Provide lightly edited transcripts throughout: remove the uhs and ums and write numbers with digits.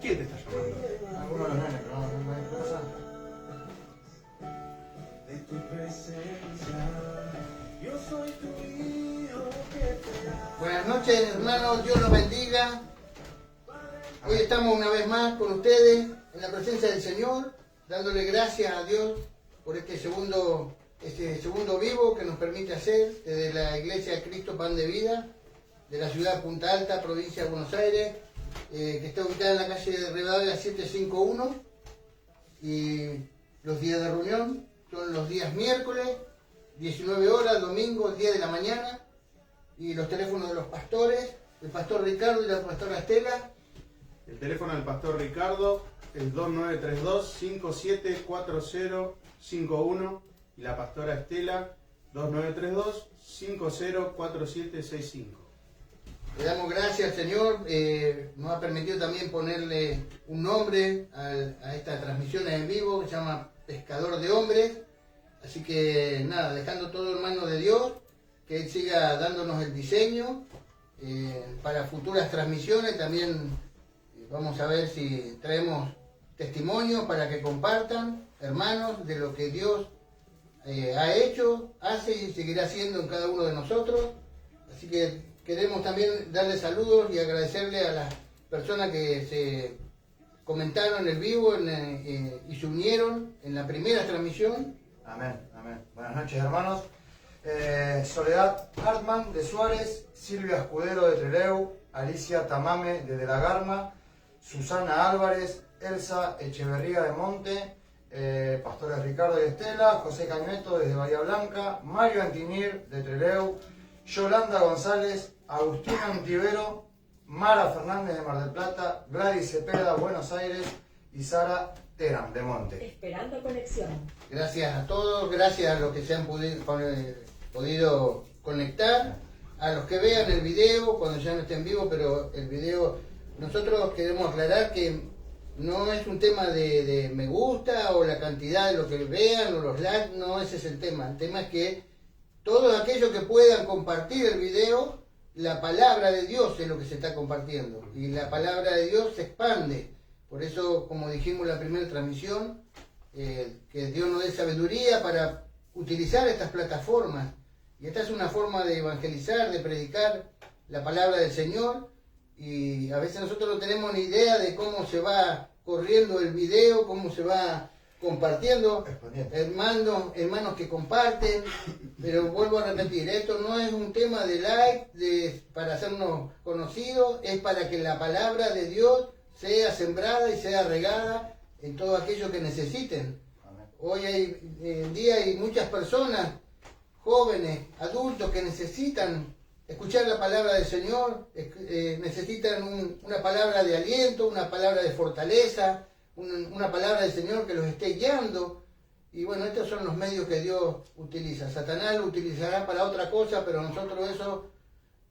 ¿Quién te está llamando? Alguno de los nenes, pero no hay cosa. De tu presencia, yo soy tu hijo que te amo. Buenas noches, hermanos, Dios los bendiga. Hoy estamos una vez más con ustedes en la presencia del Señor, dándole gracias a Dios por este segundo vivo que nos permite hacer desde la Iglesia Cristo Pan de Vida de la ciudad de Punta Alta, provincia de Buenos Aires, que está ubicada en la calle de Rivadavia 751, y los días de reunión son los días miércoles, 19 horas, domingo, 10 de la mañana, y los teléfonos de los pastores, el pastor Ricardo y la pastora Estela. El teléfono del pastor Ricardo es 2932-574051 y la pastora Estela 2932-504765. Le damos gracias al Señor, nos ha permitido también ponerle un nombre a esta transmisión en vivo que se llama Pescador de Hombres. Así que nada, dejando todo en manos de Dios, que Él siga dándonos el diseño para futuras transmisiones. También vamos a ver si traemos testimonios para que compartan, hermanos, de lo que Dios ha hecho, hace y seguirá haciendo en cada uno de nosotros. Así que queremos también darle saludos y agradecerle a las personas que se comentaron en el vivo y se unieron en la primera transmisión. Amén, amén. Buenas noches, hermanos. Soledad Hartman de Suárez, Silvia Escudero de Trelew, Alicia Tamame de La Garma, Susana Álvarez, Elsa Echeverría de Monte, pastores Ricardo y Estela, José Cañueto desde Bahía Blanca, Mario Antinir de Trelew, Yolanda González, Agustín Antivero, Mara Fernández de Mar del Plata, Gladys Cepeda, Buenos Aires y Sara Teram de Monte. Esperando conexión. Gracias a todos, gracias a los que se han podido conectar, a los que vean el video cuando ya no esté en vivo, pero el video, nosotros queremos aclarar que no es un tema de me gusta o la cantidad de lo que vean o los likes, no, ese es el tema es que todos aquellos que puedan compartir el video, la palabra de Dios es lo que se está compartiendo y la palabra de Dios se expande. Por eso, como dijimos en la primera transmisión, que Dios nos dé sabiduría para utilizar estas plataformas. Y esta es una forma de evangelizar, de predicar la palabra del Señor. Y a veces nosotros no tenemos ni idea de cómo se va corriendo el video, cómo se va compartiendo. Hermanos que comparten. Pero vuelvo a repetir, esto no es un tema de like, para hacernos conocidos, es para que la palabra de Dios sea sembrada y sea regada en todo aquello que necesiten. Hoy en día hay muchas personas, jóvenes, adultos, que necesitan escuchar la palabra del Señor, necesitan una palabra de aliento, una palabra de fortaleza, una palabra del Señor que los esté guiando. Y bueno, estos son los medios que Dios utiliza. Satanás lo utilizará para otra cosa, pero a nosotros eso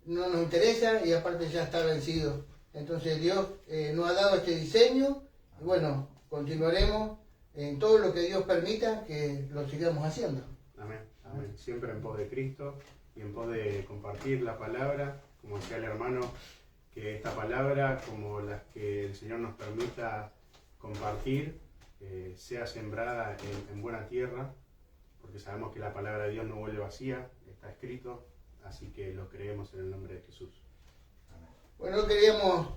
no nos interesa y aparte ya está vencido. Entonces Dios nos ha dado este diseño y bueno, continuaremos en todo lo que Dios permita que lo sigamos haciendo. Amén, amén. Siempre en pos de Cristo y en pos de compartir la palabra, como decía el hermano, que esta palabra, como las que el Señor nos permita compartir, sea sembrada en buena tierra, porque sabemos que la palabra de Dios no vuelve vacía, está escrito, así que lo creemos en el nombre de Jesús. Bueno, queríamos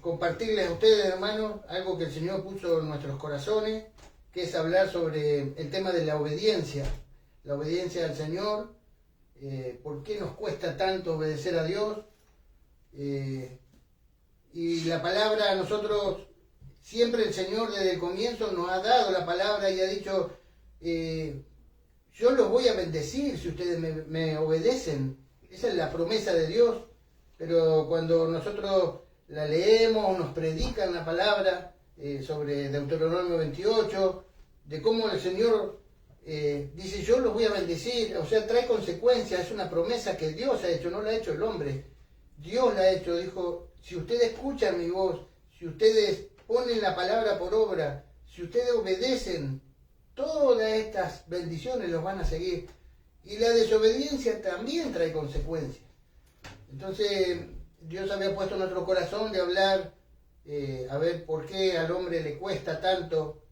compartirles a ustedes, hermanos, algo que el Señor puso en nuestros corazones, que es hablar sobre el tema de la obediencia al Señor, por qué nos cuesta tanto obedecer a Dios, y la palabra a nosotros, siempre el Señor desde el comienzo nos ha dado la palabra y ha dicho, yo los voy a bendecir si ustedes me obedecen. Esa es la promesa de Dios. Pero cuando nosotros la leemos, nos predican la palabra sobre Deuteronomio 28, de cómo el Señor dice, yo los voy a bendecir, o sea, trae consecuencias, es una promesa que Dios ha hecho, no la ha hecho el hombre. Dios la ha hecho, dijo, si ustedes escuchan mi voz, si ustedes ponen la palabra por obra, si ustedes obedecen, todas estas bendiciones los van a seguir. Y la desobediencia también trae consecuencias. Entonces, Dios había puesto en nuestro corazón de hablar a ver por qué al hombre le cuesta tanto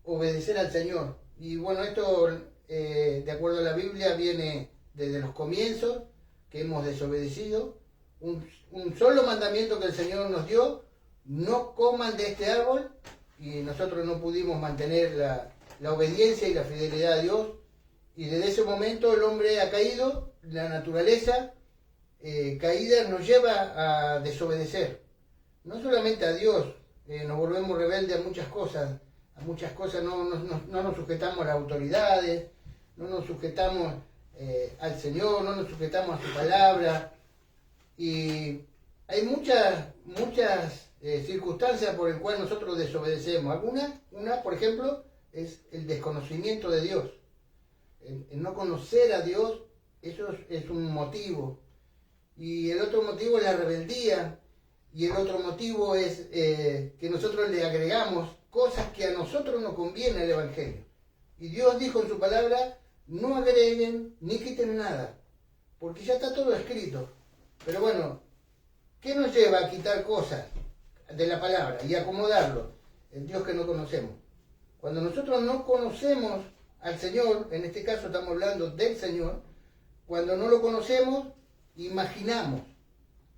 obedecer al Señor. Y bueno, esto de acuerdo a la Biblia viene desde los comienzos, que hemos desobedecido. Un solo mandamiento que el Señor nos dio: no coman de este árbol, y nosotros no pudimos mantener la obediencia y la fidelidad a Dios, y desde ese momento el hombre ha caído, la naturaleza caída nos lleva a desobedecer, no solamente a Dios, nos volvemos rebeldes a muchas cosas no nos sujetamos a las autoridades, no nos sujetamos al Señor, no nos sujetamos a su palabra, y hay muchas circunstancias por las cuales nosotros desobedecemos. Una, por ejemplo, es el desconocimiento de Dios. El no conocer a Dios, eso es un motivo. Y el otro motivo es la rebeldía. Y el otro motivo es que nosotros le agregamos cosas que a nosotros nos conviene al Evangelio. Y Dios dijo en su palabra: no agreguen ni quiten nada, porque ya está todo escrito. Pero bueno, ¿qué nos lleva a quitar cosas de la palabra y acomodarlo? El Dios que no conocemos. Cuando nosotros no conocemos al Señor, en este caso estamos hablando del Señor, cuando no lo conocemos, imaginamos.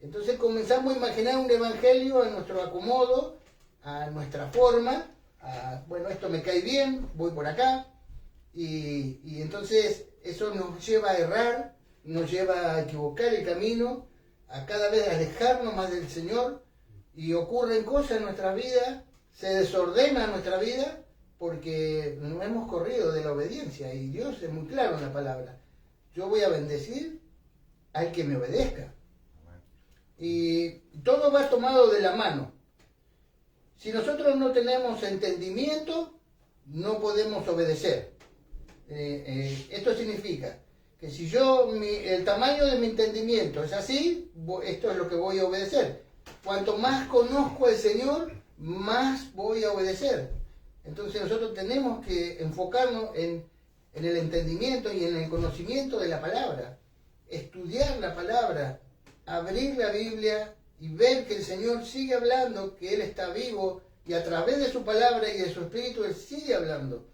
Entonces comenzamos a imaginar un evangelio a nuestro acomodo, a nuestra forma, bueno, esto me cae bien, voy por acá, y entonces eso nos lleva a errar, nos lleva a equivocar el camino, a cada vez alejarnos más del Señor, y ocurren cosas en nuestra vida, se desordena nuestra vida, porque no hemos corrido de la obediencia, y Dios es muy claro en la palabra: yo voy a bendecir al que me obedezca. Y todo va tomado de la mano. Si nosotros no tenemos entendimiento, no podemos obedecer. Esto significa que si el tamaño de mi entendimiento es así, esto es lo que voy a obedecer. Cuanto más conozco al Señor, más voy a obedecer. Entonces nosotros tenemos que enfocarnos en el entendimiento y en el conocimiento de la palabra. Estudiar la palabra, abrir la Biblia y ver que el Señor sigue hablando, que Él está vivo, y a través de su palabra y de su Espíritu Él sigue hablando.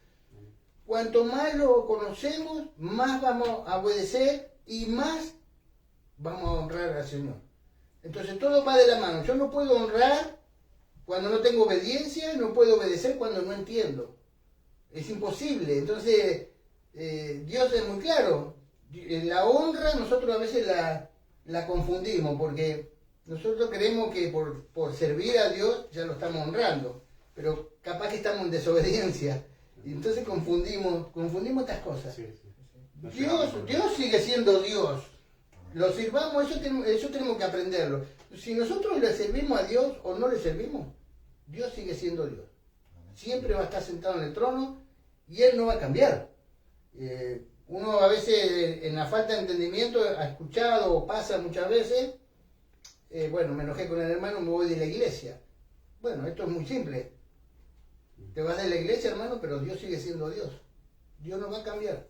Cuanto más lo conocemos, más vamos a obedecer y más vamos a honrar al Señor. Entonces todo va de la mano. Yo no puedo honrar cuando no tengo obediencia, no puedo obedecer cuando no entiendo. Es imposible. Entonces Dios es muy claro. La honra nosotros a veces la confundimos, porque nosotros creemos que por servir a Dios ya lo estamos honrando, pero capaz que estamos en desobediencia, y entonces confundimos estas cosas. Sí, sí. Dios sigue siendo Dios, lo sirvamos, eso tenemos que aprenderlo. Si nosotros le servimos a Dios o no le servimos, Dios sigue siendo Dios, siempre va a estar sentado en el trono y Él no va a cambiar. Uno a veces en la falta de entendimiento ha escuchado o pasa muchas veces, bueno, me enojé con el hermano, me voy de la iglesia. Bueno, esto es muy simple. Te vas de la iglesia, hermano, pero Dios sigue siendo Dios. Dios no va a cambiar.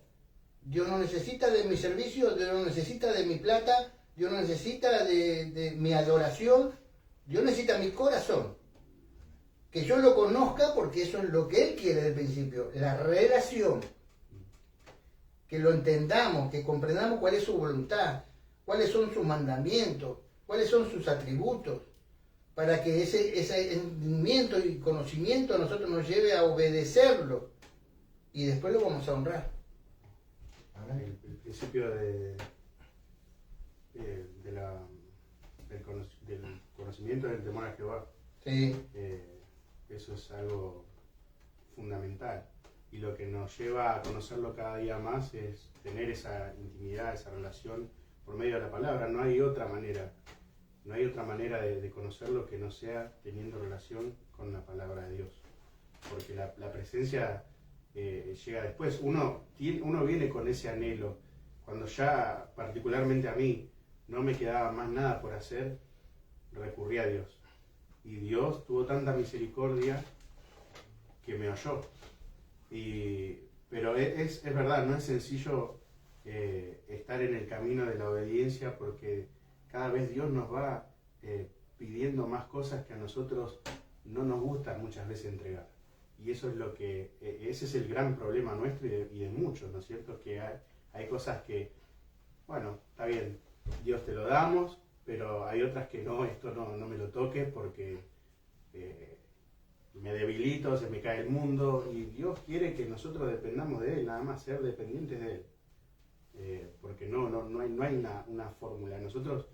Dios no necesita de mi servicio, Dios no necesita de mi plata, Dios no necesita de mi adoración, Dios necesita mi corazón. Que yo lo conozca, porque eso es lo que Él quiere desde el principio, la relación. Que lo entendamos, que comprendamos cuál es su voluntad, cuáles son sus mandamientos, cuáles son sus atributos, para que ese entendimiento y conocimiento a nosotros nos lleve a obedecerlo, y después lo vamos a honrar. El principio del conocimiento del temor a Jehová. Sí. Eso es algo fundamental. Y lo que nos lleva a conocerlo cada día más es tener esa intimidad, esa relación por medio de la palabra. No hay otra manera. No hay otra manera de conocerlo que no sea teniendo relación con la palabra de Dios. Porque la presencia llega después. Uno viene con ese anhelo. Cuando ya, particularmente a mí, no me quedaba más nada por hacer, recurrí a Dios. Y Dios tuvo tanta misericordia que me oyó. Pero es verdad, no es sencillo estar en el camino de la obediencia, porque cada vez Dios nos va pidiendo más cosas que a nosotros no nos gusta muchas veces entregar. Y eso es lo que, ese es el gran problema nuestro y de muchos, ¿no es cierto? Que hay cosas que, bueno, está bien, Dios te lo damos, pero hay otras que no, esto no me lo toques porque me debilito, se me cae el mundo, y Dios quiere que nosotros dependamos de Él, nada más, ser dependientes de Él. Porque no hay una fórmula. Nosotros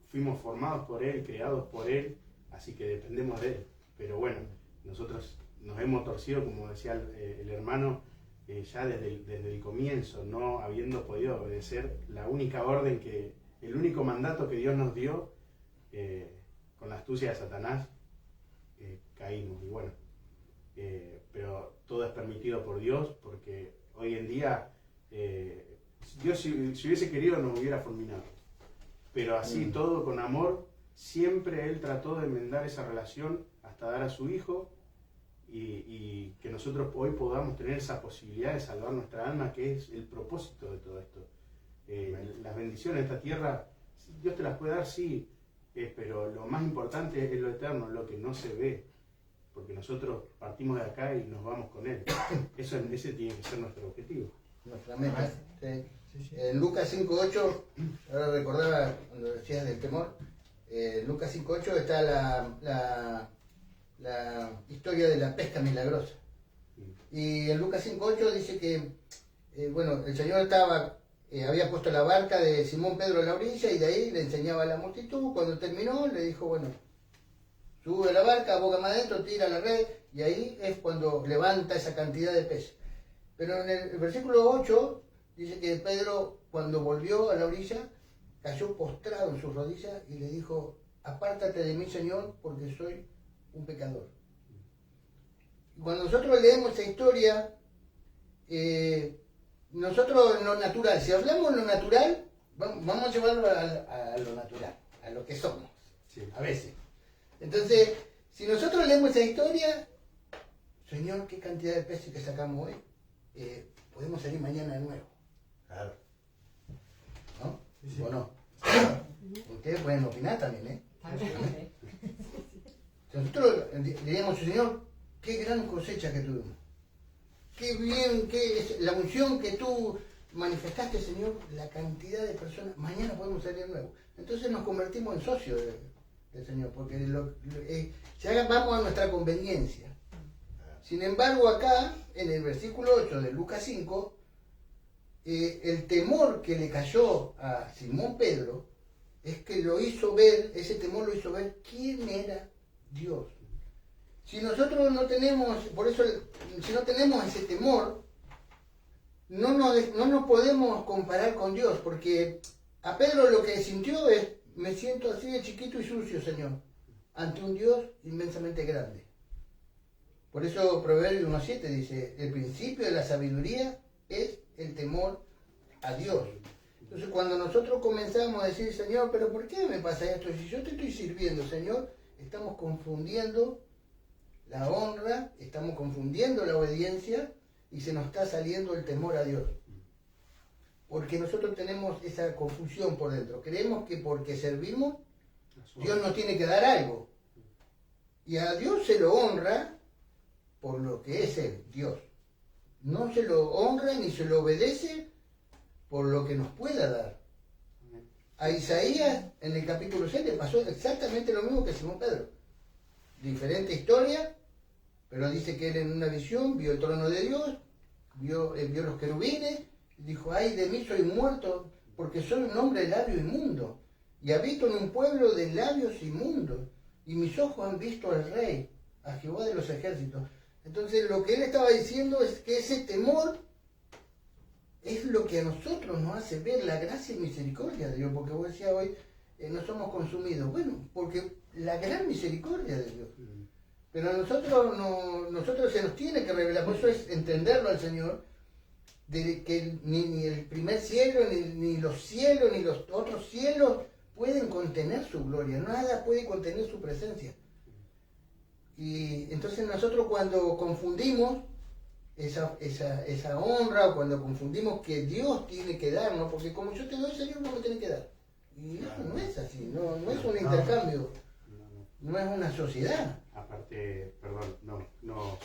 fuimos formados por Él, creados por Él, así que dependemos de Él. Pero bueno, nosotros nos hemos torcido, como decía el hermano, ya desde el comienzo, no habiendo podido obedecer la única orden el único mandato que Dios nos dio, con la astucia de Satanás, caímos. Y bueno, pero todo es permitido por Dios, porque hoy en día Dios si hubiese querido nos hubiera fulminado, pero así todo con amor, siempre Él trató de enmendar esa relación hasta dar a su Hijo, y que nosotros hoy podamos tener esa posibilidad de salvar nuestra alma, que es el propósito de todo esto. Las bendiciones de esta tierra, Dios te las puede dar, sí, pero lo más importante es lo eterno, lo que no se ve, porque nosotros partimos de acá y nos vamos con Él. Ese tiene que ser nuestro objetivo. Nuestra meta. Sí. En Lucas 5.8, ahora recordaba cuando decías del temor, en Lucas 5.8 está la historia de la pesca milagrosa. Y en Lucas 5.8 dice que, bueno, el Señor había puesto la barca de Simón Pedro en la orilla y de ahí le enseñaba a la multitud. Cuando terminó le dijo, bueno, sube a la barca, boga más adentro, tira la red, y ahí es cuando levanta esa cantidad de peces. Pero en el versículo 8 dice que Pedro, cuando volvió a la orilla, cayó postrado en sus rodillas y le dijo, apártate de mí, Señor, porque soy un pecador. Y cuando nosotros leemos esa historia, nosotros en lo natural, si hablamos en lo natural, vamos a llevarlo a lo natural, a lo que somos, Sí. a veces. Entonces, si nosotros leemos esa historia, Señor, qué cantidad de peces que sacamos hoy, podemos salir mañana de nuevo. Claro. ¿No? Sí, sí. ¿O no? Ustedes pueden opinar también, ¿eh? Nosotros diríamos, Señor, qué gran cosecha que tuvimos. Qué bien, qué es la unción que tú manifestaste, Señor, la cantidad de personas. Mañana podemos salir de nuevo. Entonces nos convertimos en socios del Señor, porque vamos a nuestra conveniencia. Sin embargo, acá, en el versículo 8 de Lucas 5, el temor que le cayó a Simón Pedro es que lo hizo ver, ese temor lo hizo ver quién era Dios. Si nosotros no tenemos, por eso, si no tenemos ese temor, no nos podemos comparar con Dios, porque a Pedro lo que sintió es, me siento así de chiquito y sucio, Señor, ante un Dios inmensamente grande. Por eso Proverbios 1.7 dice, el principio de la sabiduría es el temor a Dios. Entonces cuando nosotros comenzamos a decir, Señor, pero ¿por qué me pasa esto? Si yo te estoy sirviendo, Señor, estamos confundiendo la honra, estamos confundiendo la obediencia y se nos está saliendo el temor a Dios. Porque nosotros tenemos esa confusión por dentro. Creemos que porque servimos, Dios nos tiene que dar algo. Y a Dios se lo honra por lo que es Él, Dios. No se lo honra ni se lo obedece por lo que nos pueda dar. A Isaías, en el capítulo 7, pasó exactamente lo mismo que Simón Pedro. Diferente historia, pero dice que él en una visión vio el trono de Dios, vio los querubines, y dijo, ay de mí soy muerto, porque soy un hombre de labio inmundo, y habito en un pueblo de labios inmundos, y mis ojos han visto al Rey, a Jehová de los ejércitos. Entonces lo que él estaba diciendo es que ese temor es lo que a nosotros nos hace ver la gracia y misericordia de Dios, porque vos decías hoy, no somos consumidos. Bueno, porque la gran misericordia de Dios. Pero a nosotros se nos tiene que revelar, por eso es entenderlo al Señor, de que ni el primer cielo, ni los cielos, ni los otros cielos pueden contener su gloria, nada puede contener su presencia. Y entonces nosotros cuando confundimos esa honra, o cuando confundimos que Dios tiene que darnos, porque como yo te doy, Señor, no me tiene que dar. Y eso no es así, no es un intercambio. No es una sociedad. Aparte, perdón, no,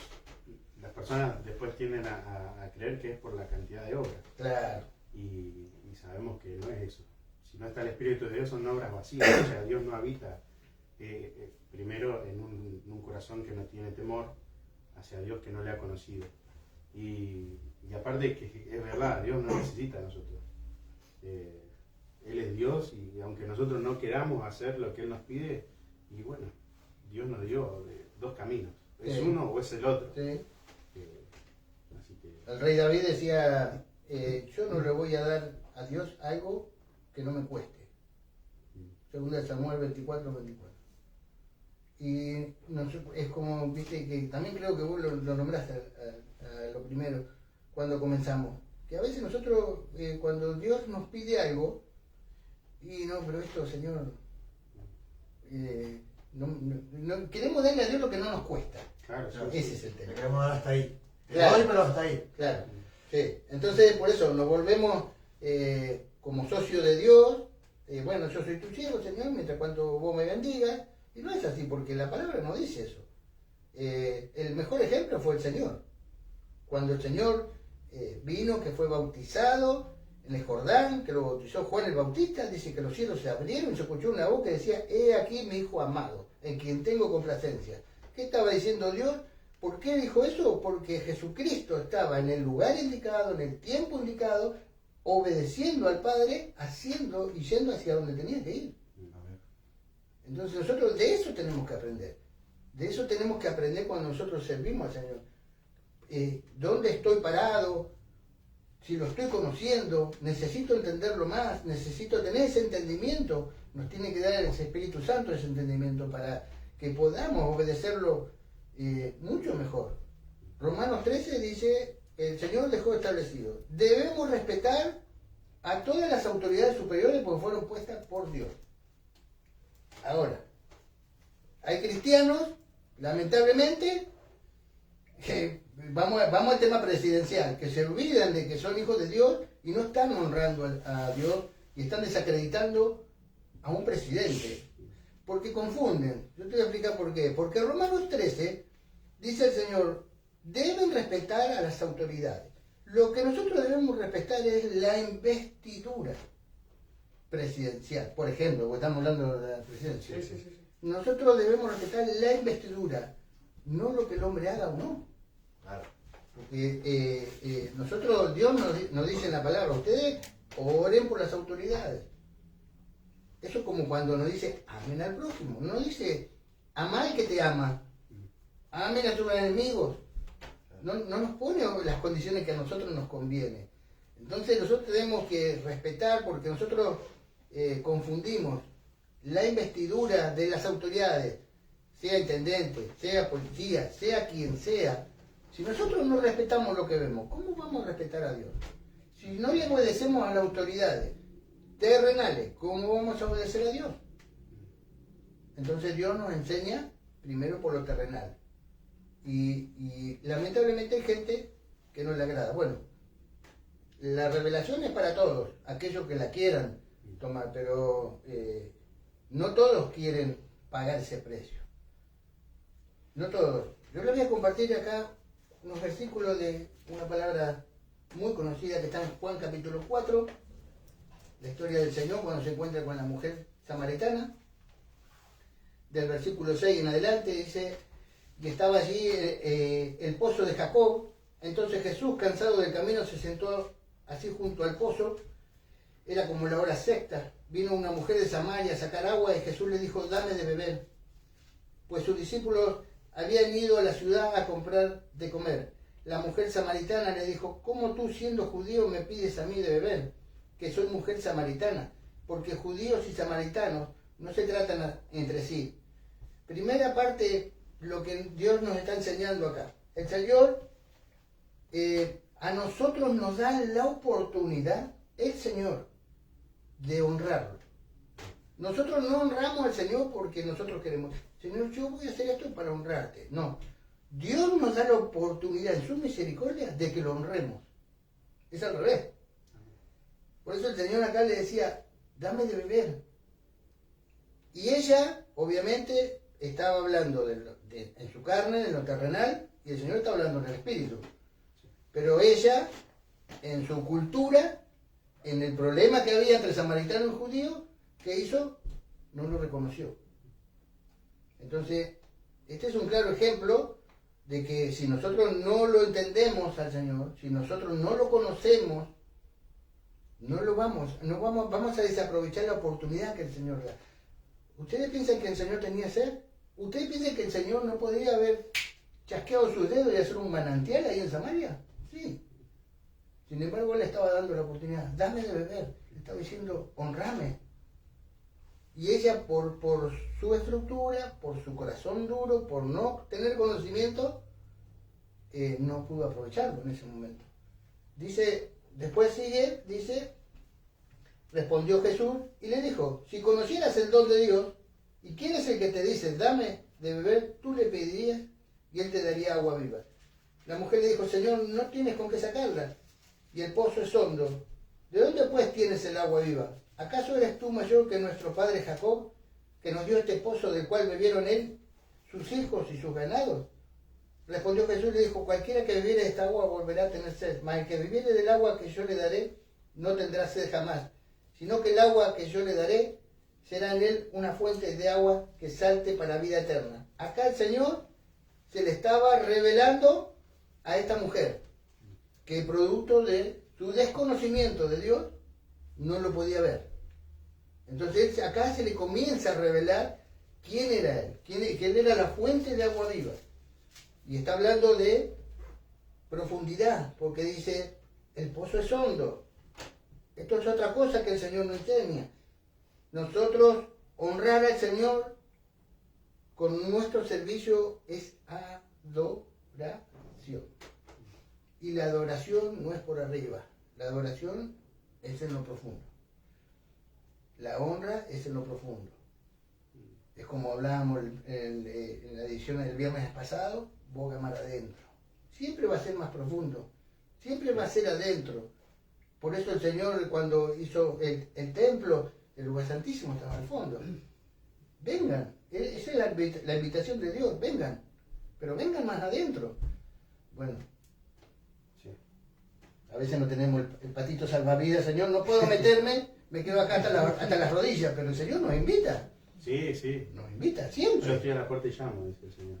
las personas después tienden a creer que es por la cantidad de obras. Claro. Y sabemos que no es eso. Si no está el Espíritu de Dios, son obras vacías. O sea, Dios no habita primero en un corazón que no tiene temor hacia Dios que no le ha conocido. Y aparte que es verdad, Dios no necesita a nosotros. Él es Dios y aunque nosotros no queramos hacer lo que Él nos pide, y bueno, Dios nos dio dos caminos. Es Sí. uno o es el otro. Sí. Así que, El rey David decía, yo no le voy a dar a Dios algo que no me cueste. Segunda de Samuel 24:24. Y es como, viste, que también creo que vos lo nombraste a lo primero, cuando comenzamos. Que a veces nosotros, cuando Dios nos pide algo, y no, pero esto, Señor, no, queremos darle a Dios lo que no nos cuesta. claro, Claro. sí, Sí. Ese es el Le tema. queremos dar hasta ahí. Claro. Hoy, pero hasta ahí. Claro, sí. Entonces, por eso nos volvemos como socios de Dios. Bueno, yo soy tu siervo, Señor, mientras cuanto vos me bendigas. Y no es así, porque la palabra no dice eso. El mejor ejemplo fue el Señor. Cuando el Señor vino, que fue bautizado en el Jordán, que lo bautizó Juan el Bautista, dice que los cielos se abrieron y se escuchó una voz que decía, he aquí mi hijo amado, en quien tengo complacencia. ¿Qué estaba diciendo Dios? ¿Por qué dijo eso? Porque Jesucristo estaba en el lugar indicado, en el tiempo indicado, obedeciendo al Padre, haciendo y yendo hacia donde tenía que ir. Entonces nosotros de eso tenemos que aprender. De eso tenemos que aprender cuando nosotros servimos al Señor. ¿Dónde estoy parado? Si lo estoy conociendo, necesito entenderlo más, necesito tener ese entendimiento. Nos tiene que dar ese Espíritu Santo ese entendimiento para que podamos obedecerlo mucho mejor. Romanos 13 dice, el Señor dejó establecido, debemos respetar a todas las autoridades superiores porque fueron puestas por Dios. Ahora, hay cristianos, lamentablemente, que vamos al tema presidencial, que se olvidan de que son hijos de Dios y no están honrando a Dios y están desacreditando a un presidente. Porque confunden. Yo te voy a explicar por qué. Porque en Romanos 13 dice el Señor, deben respetar a las autoridades. Lo que nosotros debemos respetar es la investidura presidencial. Por ejemplo, porque estamos hablando de la presidencia. Sí. Nosotros debemos respetar la investidura, no lo que el hombre haga o no. Claro. Porque nosotros, Dios nos dice en la palabra, ustedes oren por las autoridades. Eso es como cuando nos dice, amen al prójimo. No dice, ama al que te ama. Amen a tus enemigos. No nos pone las condiciones que a nosotros nos conviene. Entonces nosotros tenemos que respetar porque nosotros confundimos la investidura de las autoridades, sea intendente, sea policía, sea quien sea. Si nosotros no respetamos lo que vemos, ¿cómo vamos a respetar a Dios? Si no le obedecemos a las autoridades terrenales, ¿cómo vamos a obedecer a Dios? Entonces Dios nos enseña primero por lo terrenal. Y lamentablemente hay gente que no le agrada. Bueno, la revelación es para todos, aquellos que la quieran tomar, pero no todos quieren pagar ese precio. No todos. Yo les voy a compartir acá unos versículos de una palabra muy conocida que está en Juan capítulo 4, la historia del Señor cuando se encuentra con la mujer samaritana. Del versículo 6 en adelante dice que estaba allí el pozo de Jacob. Entonces Jesús, cansado del camino, se sentó así junto al pozo. Era como la hora sexta. Vino una mujer de Samaria a sacar agua y Jesús le dijo, dame de beber. Pues sus discípulos habían ido a la ciudad a comprar de comer. La mujer samaritana le dijo, ¿cómo tú siendo judío me pides a mí de beber? Que soy mujer samaritana. Porque judíos y samaritanos no se tratan entre sí. Primera parte, lo que Dios nos está enseñando acá. El Señor a nosotros nos da la oportunidad, el Señor, de honrarlo. Nosotros no honramos al Señor porque nosotros queremos. Señor, yo voy a hacer esto para honrarte. No. Dios nos da la oportunidad en su misericordia de que lo honremos. Es al revés. Por eso el Señor acá le decía, dame de beber. Y ella, obviamente, estaba hablando en su carne, en lo terrenal, y el Señor está hablando en el espíritu. Pero ella, en su cultura, en el problema que había entre el samaritano y el judío, ¿qué hizo? No lo reconoció. Entonces, este es un claro ejemplo de que si nosotros no lo entendemos al Señor, si nosotros no lo conocemos, vamos a desaprovechar la oportunidad que el Señor da. ¿Ustedes piensan que el Señor tenía sed? ¿Ustedes piensan que el Señor no podía haber chasqueado sus dedos y hacer un manantial ahí en Samaria? Sí. Sin embargo, él le estaba dando la oportunidad. Dame de beber. Le estaba diciendo, honrame. Y ella, por su estructura, por su corazón duro, por no tener conocimiento, no pudo aprovecharlo en ese momento. Dice, después sigue, dice, respondió Jesús y le dijo, si conocieras el don de Dios, ¿y quién es el que te dice, dame de beber? Tú le pedirías y él te daría agua viva. La mujer le dijo, Señor, no tienes con qué sacarla, y el pozo es hondo. ¿De dónde pues tienes el agua viva? ¿Acaso eres tú mayor que nuestro padre Jacob, que nos dio este pozo del cual bebieron él, sus hijos y sus ganados? Respondió Jesús y le dijo, cualquiera que bebiere de esta agua volverá a tener sed, mas el que bebiere del agua que yo le daré no tendrá sed jamás, sino que el agua que yo le daré será en él una fuente de agua que salte para vida eterna. Acá el Señor se le estaba revelando a esta mujer, que producto de su desconocimiento de Dios, no lo podía ver. Entonces acá se le comienza a revelar quién era él, que él era la fuente de agua viva. Y está hablando de profundidad, porque dice, el pozo es hondo. Esto es otra cosa que el Señor nos enseña. Nosotros honrar al Señor con nuestro servicio es adoración. Y la adoración no es por arriba, la adoración es en lo profundo. La honra es en lo profundo. Es como hablábamos en la edición del viernes pasado, boga mar adentro. Siempre va a ser más profundo, siempre va a ser adentro. Por eso el Señor, cuando hizo el templo, el lugar santísimo estaba al fondo. Vengan, esa es la invitación de Dios, vengan, pero vengan más adentro. Bueno, sí. A veces no tenemos el patito salvavidas, Señor, no puedo meterme, me quedo acá hasta las rodillas, pero el Señor nos invita. Sí, sí. Nos invita siempre. Yo estoy a la puerta y llamo, dice el Señor.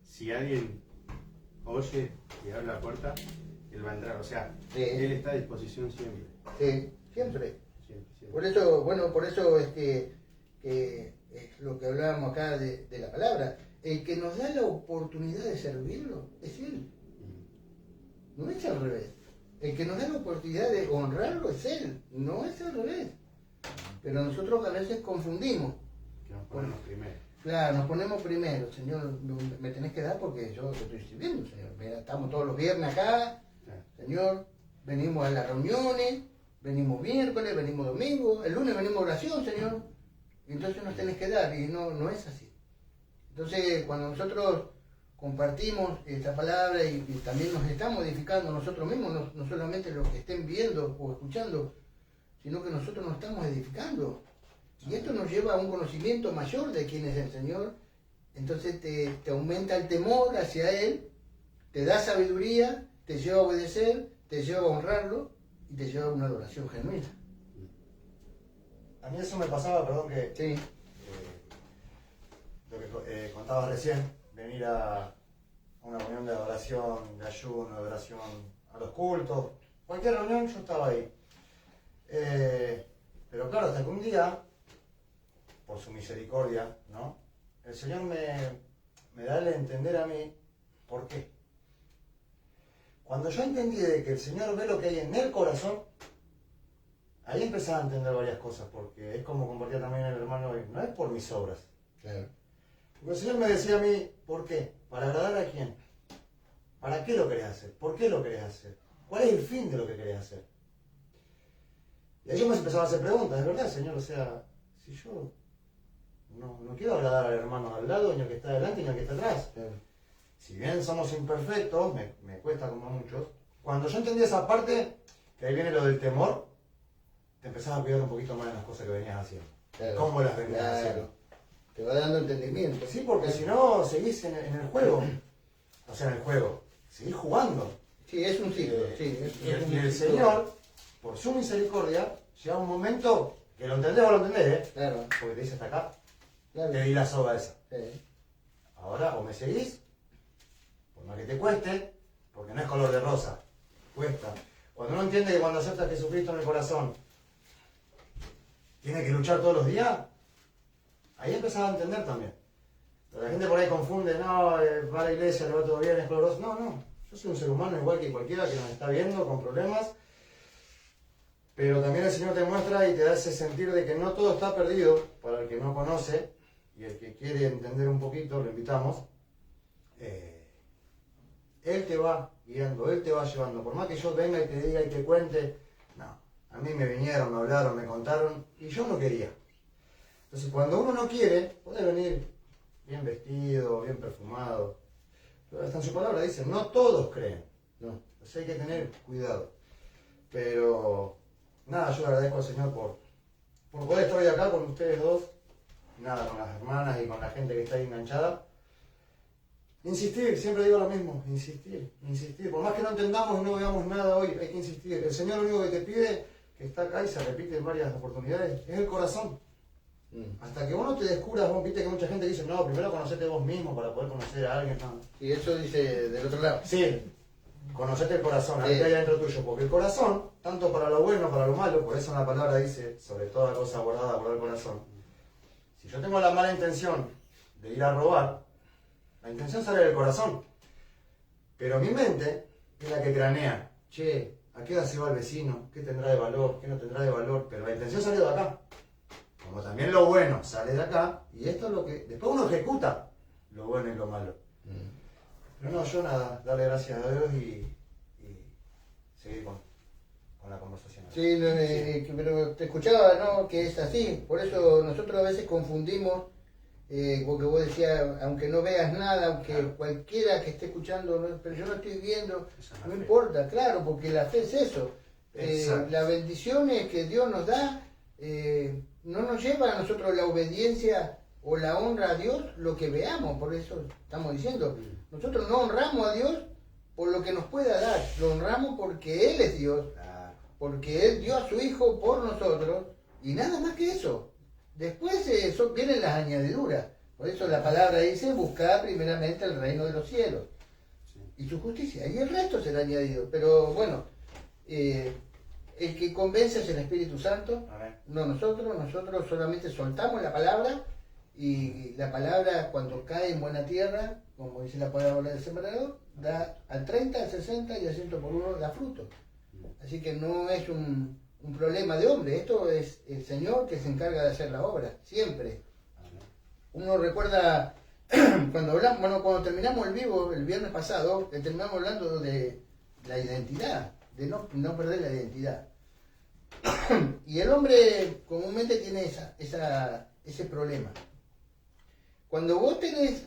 Si alguien oye y abre la puerta, Él va a entrar. O sea, sí. Él está a disposición siempre. Sí, siempre. Siempre. Por eso, bueno, por eso es que es lo que hablábamos acá de la palabra. El que nos da la oportunidad de servirlo es Él. No es al revés. El que nos da la oportunidad de honrarlo es Él. No es al revés. Pero nosotros a veces confundimos. Que nos ponemos primero. Claro, nos ponemos primero. Señor, me tenés que dar porque yo te estoy sirviendo, Señor. Mira, estamos todos los viernes acá. Señor, venimos a las reuniones, venimos miércoles, venimos domingo, el lunes venimos a oración, Señor. Y entonces nos tenés que dar, y no es así. Entonces, cuando nosotros compartimos esta palabra y también nos estamos edificando nosotros mismos, no solamente los que estén viendo o escuchando, sino que nosotros nos estamos edificando. Y esto nos lleva a un conocimiento mayor de quién es el Señor. Entonces te aumenta el temor hacia Él, te da sabiduría, te lleva a obedecer, te lleva a honrarlo y te lleva a una adoración genuina. A mí eso me pasaba, perdón, que Sí. lo que contabas recién, venir a una reunión de adoración, de ayuno, de adoración a los cultos, cualquier reunión yo estaba ahí. Pero claro, hasta que un día, por su misericordia, ¿no? El Señor me da a entender a mí por qué. Cuando yo entendí de que el Señor ve lo que hay en el corazón, ahí empezaba a entender varias cosas, porque es como compartía también el hermano hoy, no es por mis obras. Claro. Porque el Señor me decía a mí, ¿por qué? ¿Para agradar a quién? ¿Para qué lo querés hacer? ¿Por qué lo querés hacer? ¿Cuál es el fin de lo que querés hacer? Y ahí yo me empezaba a hacer preguntas, ¿es verdad, Señor? O sea, si yo no quiero agradar al hermano al lado, ni al que está adelante, ni al que está atrás. Claro. Si bien somos imperfectos, me cuesta como a muchos, cuando yo entendí esa parte, que ahí viene lo del temor, te empezás a cuidar un poquito más de las cosas que venías haciendo. Claro. ¿Cómo las venías Claro. haciendo? Te va dando entendimiento. Sí, porque si no, seguís en el juego. O sea, en el juego. Seguís jugando. Sí, es un ciclo. Sí, Y es un el ciclo. Señor, por su misericordia, llega un momento que lo entendés o lo entendés, ¿eh? Claro, Porque te dice hasta acá, claro. te di la soga esa. Sí. Ahora, o me seguís, por más que te cueste, porque no es color de rosa, cuesta. Cuando uno entiende que cuando acepta a Jesucristo en el corazón, tiene que luchar todos los días, ahí empezás a entender también. Pero la gente por ahí confunde, no, va a la iglesia, le va todo bien, es coloroso. No, no, yo soy un ser humano igual que cualquiera que nos está viendo con problemas, pero también el Señor te muestra y te da ese sentir de que no todo está perdido para el que no conoce y el que quiere entender un poquito, lo invitamos. Él te va guiando, Él te va llevando. Por más que yo venga y te diga y te cuente, no, a mí me vinieron, me hablaron, me contaron y yo no quería. Entonces cuando uno no quiere, puede venir bien vestido, bien perfumado. Pero hasta en su palabra dice, no todos creen. No, entonces hay que tener cuidado. Pero nada, yo le agradezco al Señor por poder estar hoy acá con ustedes dos. Nada, con las hermanas y con la gente que está ahí enganchada. Insistir, siempre digo lo mismo, insistir, insistir. Por más que no entendamos y no veamos nada hoy, hay que insistir. El Señor lo único que te pide, que está acá y se repite en varias oportunidades, es el corazón. Hasta que uno te descubras, vos viste que mucha gente dice, no, primero conocete vos mismo para poder conocer a alguien. No. Y eso dice del otro lado. Sí, conocete el corazón, a ver qué hay dentro tuyo. Porque el corazón, tanto para lo bueno, para lo malo, por eso la palabra dice, sobre toda cosa guardada, guardar el corazón. Si yo tengo la mala intención de ir a robar, la intención sale del corazón. Pero mi mente es la que cranea. Che, ¿a qué edad se va el vecino? ¿Qué tendrá de valor? ¿Qué no tendrá de valor? Pero la intención salió de acá. Como también lo bueno sale de acá. Y esto es lo que... Después uno ejecuta lo bueno y lo malo. Pero no, yo nada. Darle gracias a Dios y seguir con la conversación. Sí, pero te escuchaba, ¿no? Que es así. Por eso nosotros a veces confundimos, porque vos decías, aunque no veas nada, aunque cualquiera que esté escuchando, pero yo no estoy viendo, no importa, claro, porque la fe es eso. Las bendiciones que Dios nos da no nos lleva a nosotros la obediencia o la honra a Dios lo que veamos. Por eso estamos diciendo, nosotros no honramos a Dios por lo que nos pueda dar, lo honramos porque Él es Dios, porque Él dio a su Hijo por nosotros y nada más que eso. Después vienen las añadiduras. Por eso la palabra dice, buscad primeramente el reino de los cielos y su justicia, y el resto será añadido. Pero bueno, el que convence es el Espíritu Santo, no nosotros. Nosotros solamente soltamos la palabra, y la palabra cuando cae en buena tierra, como dice la palabra del sembrador, da al 30, al 60 y al 100 por uno da fruto. Así que no es un problema de hombre, esto es el Señor que se encarga de hacer la obra, siempre. Uno recuerda cuando hablamos, bueno, cuando terminamos el vivo el viernes pasado, terminamos hablando de la identidad, de no perder la identidad. Y el hombre comúnmente tiene ese problema. Cuando vos tenés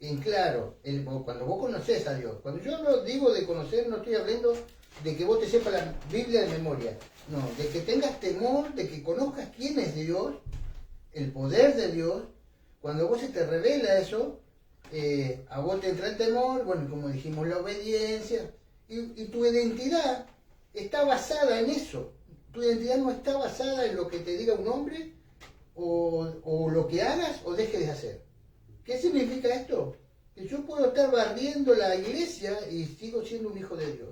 en claro, cuando vos conocés a Dios, cuando yo no digo de conocer, no estoy hablando de que vos te sepas la Biblia de memoria, no, de que tengas temor, de que conozcas quién es Dios, el poder de Dios. Cuando vos se te revela eso, a vos te entra el temor, bueno, como dijimos, la obediencia, y tu identidad está basada en eso. Tu identidad no está basada en lo que te diga un hombre o lo que hagas o dejes de hacer. ¿Qué significa esto? Que yo puedo estar barriendo la iglesia y sigo siendo un hijo de Dios.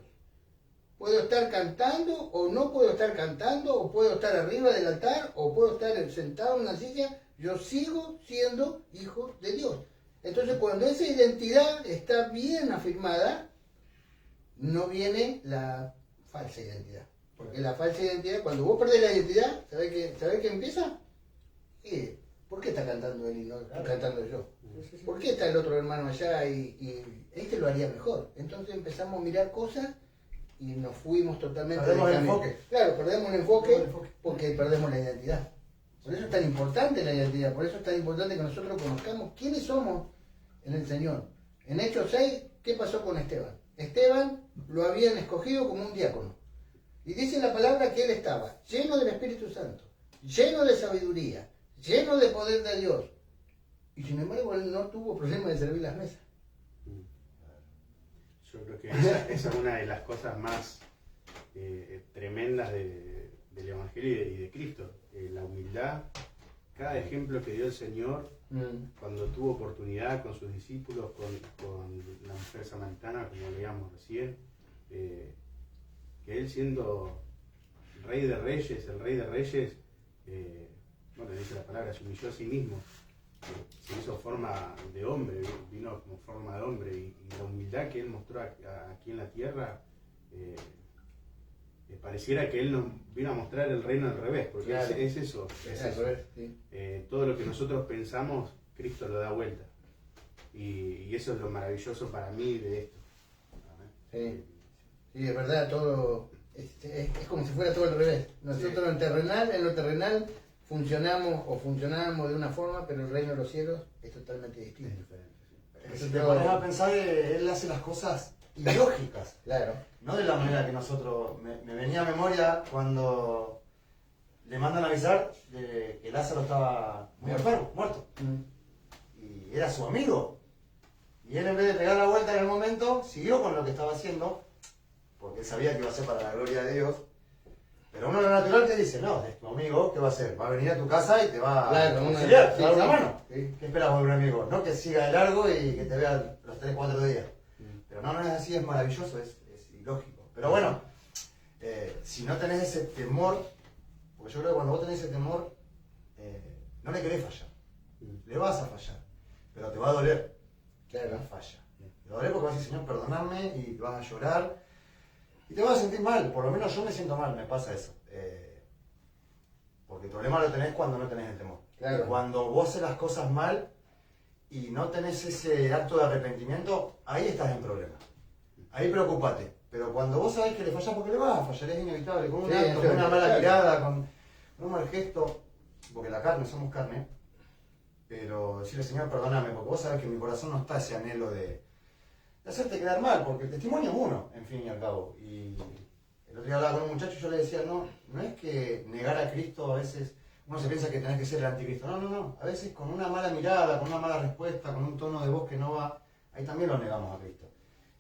Puedo estar cantando o no puedo estar cantando, o puedo estar arriba del altar o puedo estar sentado en una silla, yo sigo siendo hijo de Dios. Entonces cuando esa identidad está bien afirmada, no viene la falsa identidad. Porque la falsa identidad, cuando vos perdés la identidad, ¿sabés qué empieza? ¿Por qué está cantando él y no estoy cantando yo? ¿Por qué está el otro hermano allá y este lo haría mejor? Entonces empezamos a mirar cosas y nos fuimos totalmente perdemos del el camino. enfoque. Claro, perdemos el enfoque porque perdemos la identidad. Por eso es tan importante la identidad, por eso es tan importante que nosotros conozcamos quiénes somos en el Señor. En Hechos 6, ¿qué pasó con Esteban? Esteban lo habían escogido como un diácono. Y dice la palabra que él estaba lleno del Espíritu Santo, lleno de sabiduría, lleno de poder de Dios. Y sin embargo él no tuvo problema de servir las mesas. Yo creo que esa es una de las cosas más tremendas del Evangelio y de Cristo. La humildad, cada ejemplo que dio el Señor cuando tuvo oportunidad con sus discípulos, con la mujer samaritana, como leíamos recién, que Él siendo Rey de Reyes, el Rey de Reyes, bueno, dice la palabra, se humilló a sí mismo, se hizo forma de hombre, vino como forma de hombre, y la humildad que Él mostró aquí en la tierra, pareciera que Él nos vino a mostrar el reino al revés, porque claro. es eso. Es Al eso. revés, sí. Todo lo que nosotros pensamos, Cristo lo da vuelta. Y eso es lo maravilloso para mí de esto. Sí, sí, es verdad, todo es como si fuera todo al revés. Nosotros en lo terrenal funcionamos de una forma, pero el reino de los cielos es totalmente distinto. Si te pones a pensar, él hace las cosas ilógicas. Claro. No de la manera que nosotros... Me venía a memoria cuando le mandan a avisar de que Lázaro estaba muy enfermo, muerto. Y era su amigo. Y él, en vez de pegar la vuelta en el momento, siguió con lo que estaba haciendo, porque él sabía que iba a ser para la gloria de Dios. Pero uno en lo natural te dice, no, es tu amigo, ¿qué va a hacer? Va a venir a tu casa y te va a auxiliar, te va a dar una mano. Sí. ¿Qué esperas de un amigo? No que siga de largo y que te vea los 3-4 días. Pero no es así, es maravilloso, es ilógico. Pero bueno, si no tenés ese temor, porque yo creo que cuando vos tenés ese temor, no le querés fallar. Le vas a fallar, pero te va a doler. Claro. La falla. Te va a doler porque vas a decir, Señor, perdoname, y vas a llorar. Y te vas a sentir mal, por lo menos yo me siento mal, me pasa eso. Porque el problema lo tenés cuando no tenés el temor. Claro. Cuando vos haces las cosas mal y no tenés ese acto de arrepentimiento, ahí estás en problema. Ahí preocupate. Pero cuando vos sabés que le fallás, porque le vas a fallar, es inevitable, con un Sí, acto, sí, con una mala claro. mirada, con un mal gesto, porque la carne, somos carne, pero decirle, Señor, perdóname, porque vos sabés que en mi corazón no está ese anhelo de hacerte quedar mal, porque el testimonio es uno, en fin y al cabo. Y el otro día hablaba con un muchacho y yo le decía, no es que negar a Cristo a veces, uno se piensa que tenés que ser el anticristo. No, a veces con una mala mirada, con una mala respuesta, con un tono de voz que no va, ahí también lo negamos a Cristo.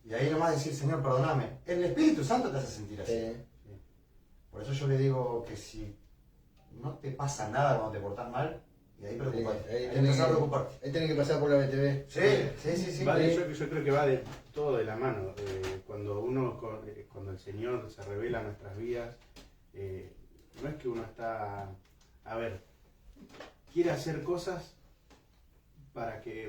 Y ahí nomás decir, Señor, perdóname. El Espíritu Santo te hace sentir así. Sí. Por eso yo le digo que si no te pasa nada cuando te portás mal, y ahí preocupate. Ahí Ahí tenés empezás a preocuparte. Ahí tenés que pasar por la BTV. Sí. Yo creo que va todo de la mano. Cuando el Señor se revela en nuestras vidas, no es que uno está, quiere hacer cosas para que,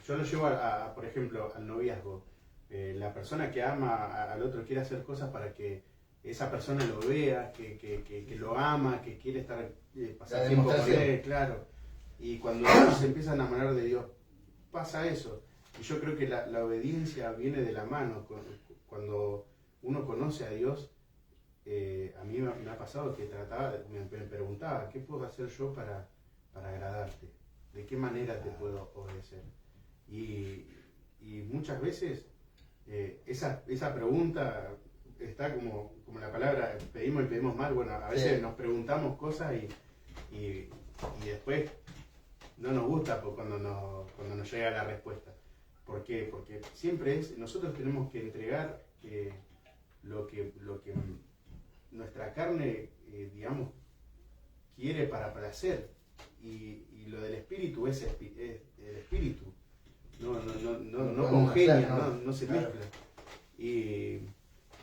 yo lo llevo por ejemplo, al noviazgo. La persona que ama al otro quiere hacer cosas para que esa persona lo vea, que lo ama, que quiere estar, pasar tiempo con él, claro. Y cuando ellos se empiezan a enamorar de Dios, pasa eso. Y yo creo que la obediencia viene de la mano. Cuando uno conoce a Dios, a mí me ha pasado que me preguntaba, ¿qué puedo hacer yo para agradarte? ¿De qué manera te puedo obedecer? Y muchas veces esa pregunta está como la palabra pedimos y pedimos mal. Bueno, a veces nos preguntamos cosas y después no nos gusta cuando nos llega la respuesta. ¿Por qué? Porque siempre nosotros tenemos que entregar lo que nuestra carne, digamos, quiere para placer. Y lo del espíritu es el espíritu. No congenia, no se mezcla. Y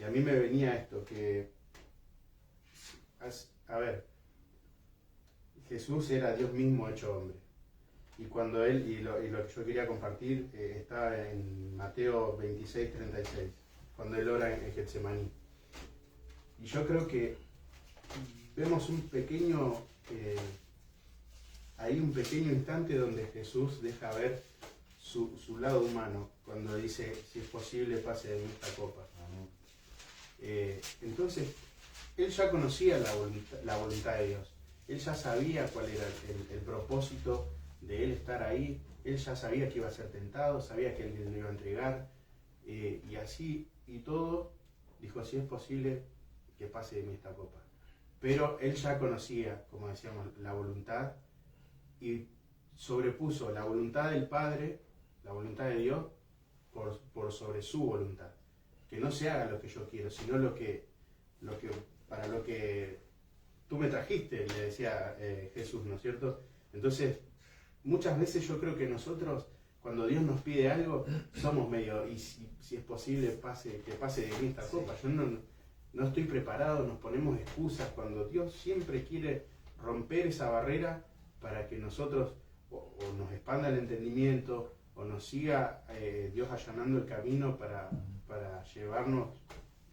a mí me venía esto, que, Jesús era Dios mismo hecho hombre. Y cuando él, y lo que yo quería compartir, está en Mateo 26:36, cuando él ora en Getsemaní. Y yo creo que vemos un pequeño instante donde Jesús deja ver su lado humano, cuando dice, si es posible, pase de mí esta copa. Entonces, él ya conocía la voluntad de Dios. Él ya sabía cuál era el propósito de él estar ahí. Él ya sabía que iba a ser tentado, sabía que él lo iba a entregar. Y así y todo, dijo, si es posible, que pase de mí esta copa. Pero él ya conocía, como decíamos, la voluntad, y sobrepuso la voluntad del Padre, la voluntad de Dios, por sobre su voluntad. Que no se haga lo que yo quiero, sino para lo que tú me trajiste, le decía Jesús, ¿no es cierto? Entonces, muchas veces yo creo que nosotros, cuando Dios nos pide algo, somos medio, y si es posible, que pase de mí esta copa. Yo no estoy preparado, nos ponemos excusas, cuando Dios siempre quiere romper esa barrera para que nosotros o nos expanda el entendimiento, o nos siga Dios allanando el camino para llevarnos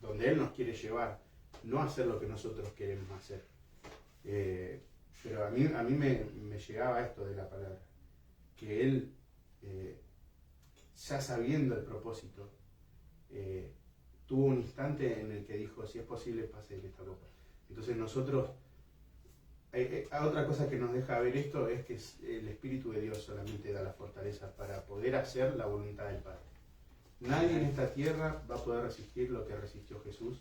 donde Él nos quiere llevar, no hacer lo que nosotros queremos hacer. Pero a mí me llegaba esto de la palabra, que Él, ya sabiendo el propósito, tuvo un instante en el que dijo, si es posible, pase de esta copa. Entonces nosotros, otra cosa que nos deja ver esto es que el Espíritu de Dios solamente da la fortaleza para poder hacer la voluntad del Padre. Nadie en esta tierra va a poder resistir lo que resistió Jesús,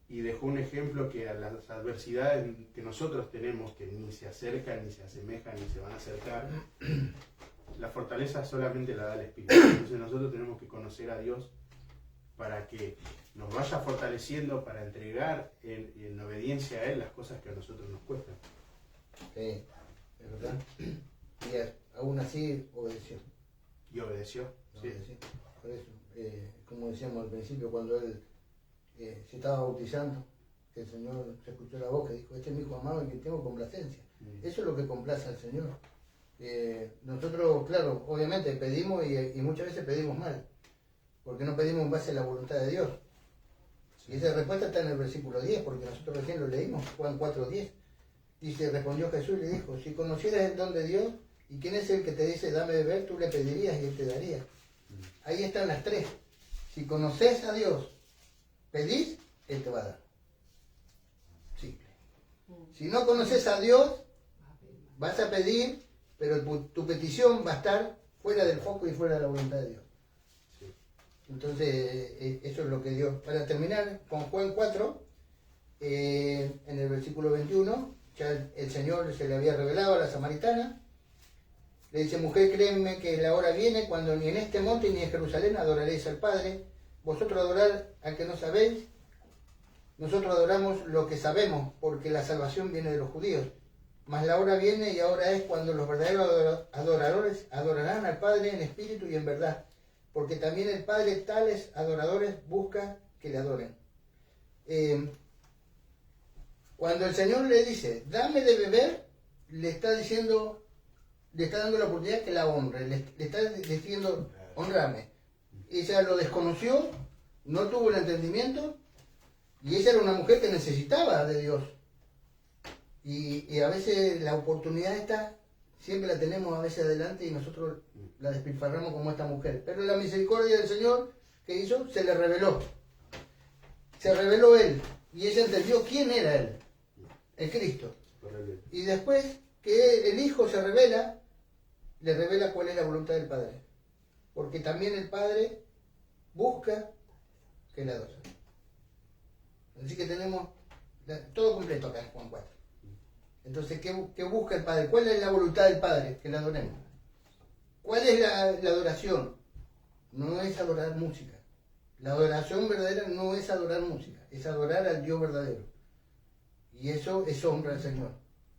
y dejó un ejemplo que a las adversidades que nosotros tenemos, que ni se acercan, ni se asemejan, ni se van a acercar, la fortaleza solamente la da el Espíritu. Entonces nosotros tenemos que conocer a Dios para que nos vaya fortaleciendo para entregar en obediencia a Él las cosas que a nosotros nos cuestan. Sí, es verdad. Y aún así obedeció. Y obedeció. Sí. Obedeció. Por eso, como decíamos al principio, cuando él se estaba bautizando, que el Señor se escuchó la voz y dijo, este es mi hijo amado en quien tengo complacencia. Eso es lo que complace al Señor. Nosotros, claro, obviamente pedimos y muchas veces pedimos mal, porque no pedimos en base a la voluntad de Dios. Y esa respuesta está en el versículo 10, porque nosotros recién lo leímos, Juan 4:10. Dice, respondió Jesús y le dijo, si conocieras el don de Dios, ¿y quién es el que te dice, dame de beber? Tú le pedirías y Él te daría. Ahí están las tres. Si conoces a Dios, pedís, Él te va a dar. Simple. Si no conoces a Dios, vas a pedir, pero tu petición va a estar fuera del foco y fuera de la voluntad de Dios. Entonces, eso es lo que Dios... Para terminar, con Juan 4, en el versículo 21, ya el Señor se le había revelado a la samaritana. Le dice, mujer, créeme que la hora viene cuando ni en este monte ni en Jerusalén adoraréis al Padre. Vosotros adorad al que no sabéis. Nosotros adoramos lo que sabemos, porque la salvación viene de los judíos. Mas la hora viene y ahora es cuando los verdaderos adoradores adorarán al Padre en espíritu y en verdad. Porque también el Padre tales adoradores busca que le adoren. Cuando el Señor le dice, dame de beber, le está diciendo, le está dando la oportunidad que la honre, le está diciendo, honrame. Ella lo desconoció, no tuvo el entendimiento, y ella era una mujer que necesitaba de Dios. Y a veces la oportunidad esta, siempre la tenemos a veces adelante y nosotros la despilfarramos como esta mujer. Pero la misericordia del Señor, ¿qué hizo? Se le reveló. Se reveló Él. Y ella entendió quién era Él. El Cristo. Y después que el Hijo se revela, le revela cuál es la voluntad del Padre. Porque también el Padre busca que le adoren. Así que tenemos todo completo acá en Juan 4. Entonces, ¿qué busca el Padre? ¿Cuál es la voluntad del Padre? Que le adoremos. ¿Cuál es la adoración? No es adorar música. La adoración verdadera no es adorar música, es adorar al Dios verdadero. Y eso es honra al Señor.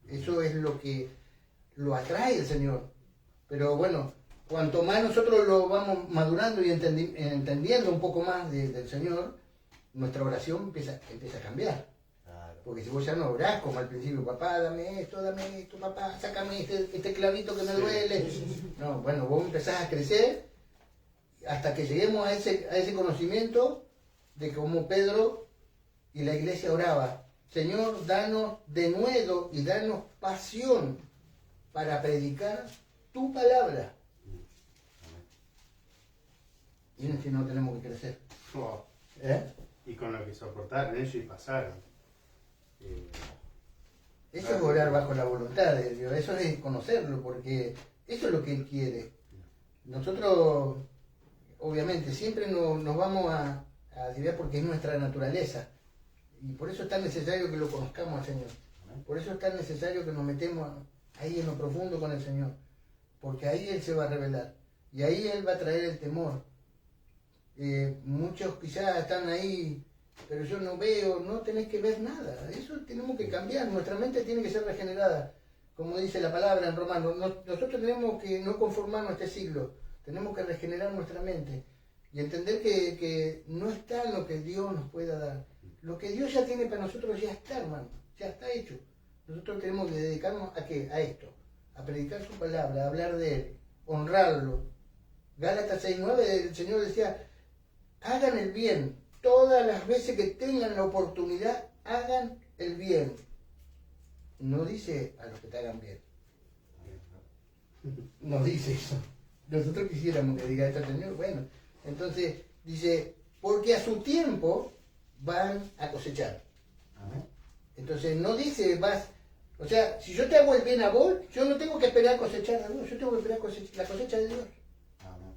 Eso es lo que lo atrae el Señor. Pero bueno, cuanto más nosotros lo vamos madurando y entendiendo un poco más del Señor, nuestra oración empieza a cambiar. Porque si vos ya no orás como al principio, papá, dame esto, papá, sácame este clavito que me duele. No, bueno, vos empezás a crecer hasta que lleguemos a ese conocimiento de cómo Pedro y la iglesia oraba. Señor, danos denuedo y danos pasión para predicar tu palabra. Miren si no tenemos que crecer. Oh. Y con lo que soportaron ellos y pasaron. Eso es orar bajo la voluntad de Dios, eso es conocerlo, porque eso es lo que Él quiere. Nosotros, obviamente, siempre nos vamos a desviar porque es nuestra naturaleza. Y por eso es tan necesario que lo conozcamos al Señor. Por eso es tan necesario que nos metemos ahí en lo profundo con el Señor, porque ahí Él se va a revelar, y ahí Él va a traer el temor. Muchos quizás están ahí, pero yo no veo, no tenés que ver nada, eso tenemos que cambiar, nuestra mente tiene que ser regenerada, como dice la palabra en Romanos. Nosotros tenemos que no conformarnos a este siglo, tenemos que regenerar nuestra mente y entender que no está en lo que Dios nos pueda dar. Lo que Dios ya tiene para nosotros ya está, hermano, ya está hecho. Nosotros tenemos que dedicarnos ¿a qué? A esto, a predicar su palabra, a hablar de Él, honrarlo. Gálatas 6:9, el Señor decía, hagan el bien, todas las veces que tengan la oportunidad, hagan el bien. No dice a los que te hagan bien. No dice eso. Nosotros quisiéramos que diga esto al Señor. Bueno, entonces dice, porque a su tiempo van a cosechar. Amén. Entonces no dice, vas, o sea, si yo te hago el bien a vos, yo no tengo que esperar cosechar a vos, yo tengo que esperar la cosecha de Dios. Amén.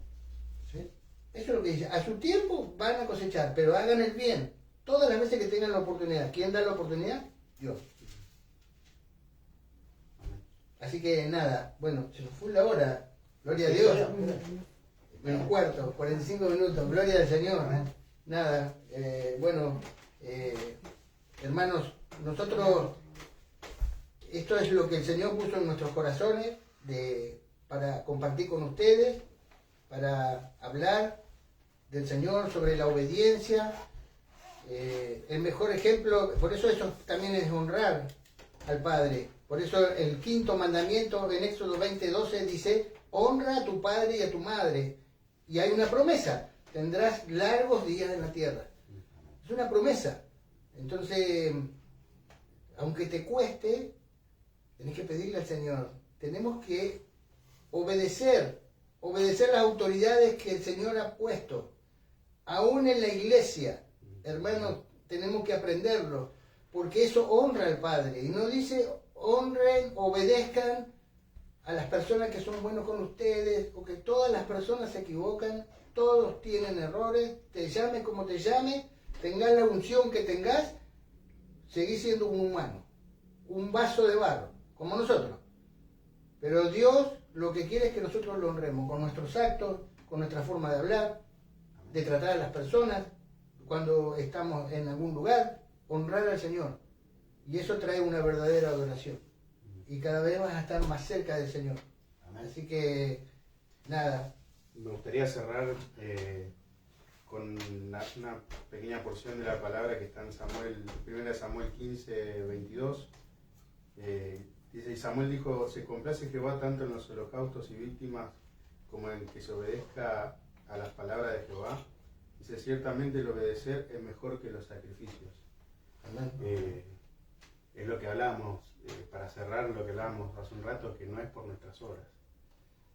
¿Sí? Eso es lo que dice, a su tiempo van a cosechar, pero hagan el bien, todas las veces que tengan la oportunidad. ¿Quién da la oportunidad? Dios. Así que nada, bueno, se nos fue la hora, gloria a Dios. Bueno, cuarto, 45 minutos, gloria al Señor. Nada, hermanos, nosotros, esto es lo que el Señor puso en nuestros corazones para compartir con ustedes, para hablar del Señor sobre la obediencia. El mejor ejemplo, por eso también es honrar al Padre. Por eso el quinto mandamiento en Éxodo 20:12 dice, honra a tu padre y a tu madre. Y hay una promesa, tendrás largos días en la tierra. Es una promesa. Entonces, aunque te cueste, tenés que pedirle al Señor. Tenemos que obedecer las autoridades que el Señor ha puesto. Aún en la iglesia, hermanos, tenemos que aprenderlo, porque eso honra al Padre. Y no dice honren, obedezcan a las personas que son buenos con ustedes, porque todas las personas se equivocan, todos tienen errores, te llame como te llame, tengas la unción que tengas, seguís siendo un humano, un vaso de barro, como nosotros. Pero Dios lo que quiere es que nosotros lo honremos con nuestros actos, con nuestra forma de hablar, de tratar a las personas, cuando estamos en algún lugar, honrar al Señor. Y eso trae una verdadera adoración. Y cada vez vas a estar más cerca del Señor. Así que, nada. Me gustaría cerrar con una pequeña porción de la palabra que está en Samuel, 1 Samuel 15:22. Dice, y Samuel dijo, se complace Jehová tanto en los holocaustos y víctimas como en que se obedezca a las palabras de Jehová. Dice, ciertamente el obedecer es mejor que los sacrificios. Es lo que hablamos, para cerrar lo que hablamos hace un rato, que no es por nuestras obras.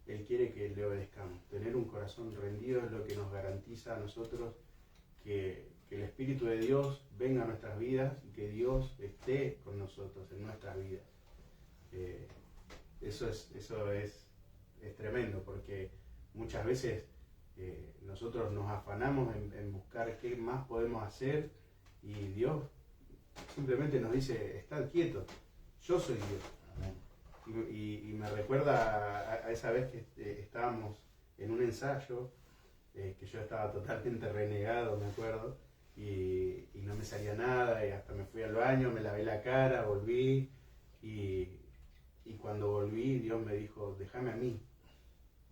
Él quiere que le obedezcamos. Tener un corazón rendido es lo que nos garantiza a nosotros que el Espíritu de Dios venga a nuestras vidas y que Dios esté con nosotros en nuestras vidas. Eso es tremendo, porque muchas veces nosotros nos afanamos en buscar qué más podemos hacer y Dios simplemente nos dice, estad quietos, yo soy Dios. Y me recuerda a esa vez que estábamos en un ensayo, que yo estaba totalmente renegado, me acuerdo, y no me salía nada, y hasta me fui al baño, me lavé la cara, volví, y cuando volví Dios me dijo, déjame a mí.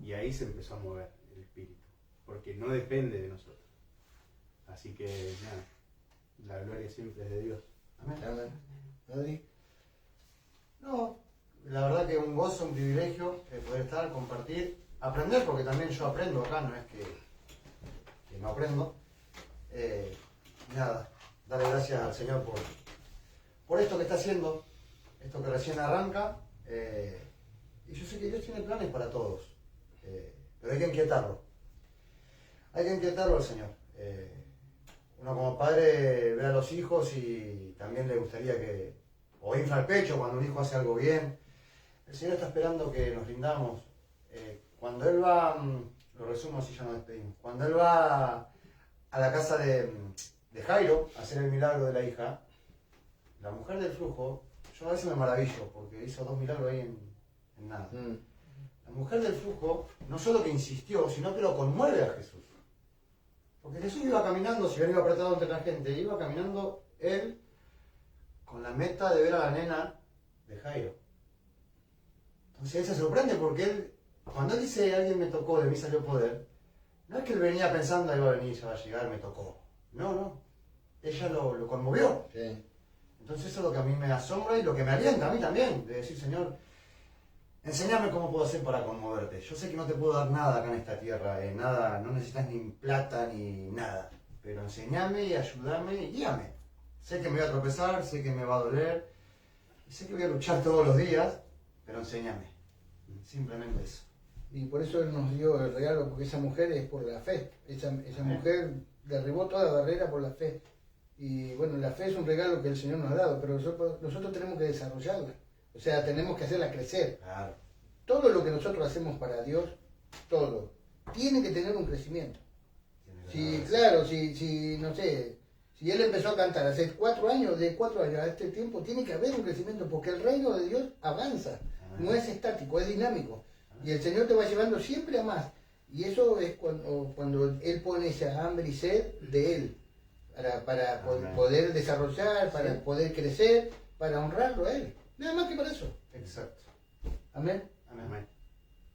Y ahí se empezó a mover el Espíritu, porque no depende de nosotros. Así que nada, la gloria siempre es de Dios. Amén. Adri. No, la verdad que un gozo, un privilegio poder estar, compartir, aprender, porque también yo aprendo acá, no es que no aprendo. Nada, darle gracias al Señor por esto que está haciendo, esto que recién arranca. Y yo sé que Dios tiene planes para todos, pero hay que inquietarlo. Hay que inquietarlo al Señor. Uno como padre ve a los hijos y también le gustaría o infla el pecho cuando un hijo hace algo bien. El Señor está esperando que nos rindamos. Cuando Él va, lo resumo así ya nos despedimos, cuando Él va a la casa de Jairo a hacer el milagro de la hija, la mujer del flujo, yo a veces me maravillo porque hizo 2 milagros ahí en nada. Mm. La mujer del flujo no solo que insistió, sino que lo conmueve a Jesús. Porque Jesús iba caminando, si bien iba apretado entre la gente, iba caminando él con la meta de ver a la nena de Jairo. Entonces él se sorprende porque él, cuando él dice alguien me tocó, de mí salió poder, no es que él venía pensando, ahí va a venir, ya va a llegar, me tocó. No, no. Ella lo conmovió. Sí. Entonces eso es lo que a mí me asombra y lo que me alienta a mí también, de decir, Señor, enséñame cómo puedo hacer para conmoverte. Yo sé que no te puedo dar nada acá en esta tierra, nada, no necesitas ni plata ni nada, pero enséñame y ayúdame y guíame. Sé que me voy a tropezar, sé que me va a doler, y sé que voy a luchar todos los días, pero enséñame. Simplemente eso. Y por eso Él nos dio el regalo, porque esa mujer es por la fe. Esa mujer derribó toda barrera por la fe. Y bueno, la fe es un regalo que el Señor nos ha dado, pero nosotros tenemos que desarrollarla. O sea, tenemos que hacerla crecer. Claro. Todo lo que nosotros hacemos para Dios, todo, tiene que tener un crecimiento. Sí, claro, si no sé, si Él empezó a cantar hace 4 años, de 4 años a este tiempo, tiene que haber un crecimiento, porque el reino de Dios avanza, no es estático, es dinámico. Y el Señor te va llevando siempre a más. Y eso es cuando Él pone esa hambre y sed de Él, para poder desarrollar, para poder crecer, para honrarlo a Él. Nada más que para eso. Exacto. Amén. Amén.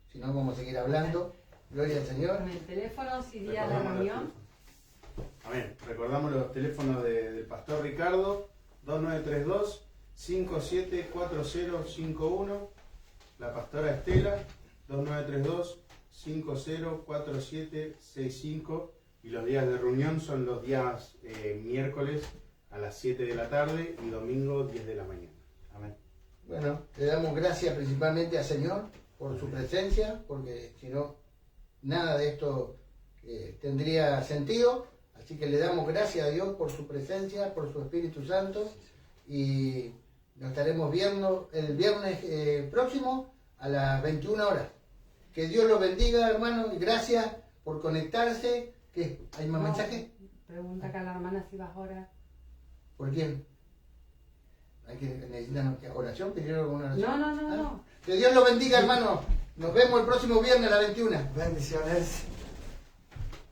Si no, vamos a seguir hablando. Gloria al Señor. Con el teléfono, si días de Recordamos los reunión. teléfonos. Amén. Recordamos los teléfonos del pastor Ricardo, 2932-574051. La pastora Estela, 2932-504765. Y los días de reunión son los días miércoles a las 7 de la tarde y domingo 10 de la mañana. Amén. Bueno, le damos gracias principalmente al Señor por su presencia, porque si no, nada de esto tendría sentido. Así que le damos gracias a Dios por su presencia, por su Espíritu Santo. Y nos estaremos viendo el viernes próximo a las 21 horas. Que Dios los bendiga, hermanos, y gracias por conectarse. ¿Qué? ¿Hay más mensajes? Pregunta acá la hermana si vas ahora. ¿Por quién? ¿Necesitan oración? ¿Pidieron alguna oración? No. Que Dios los bendiga, hermano. Nos vemos el próximo viernes a las 21. Bendiciones.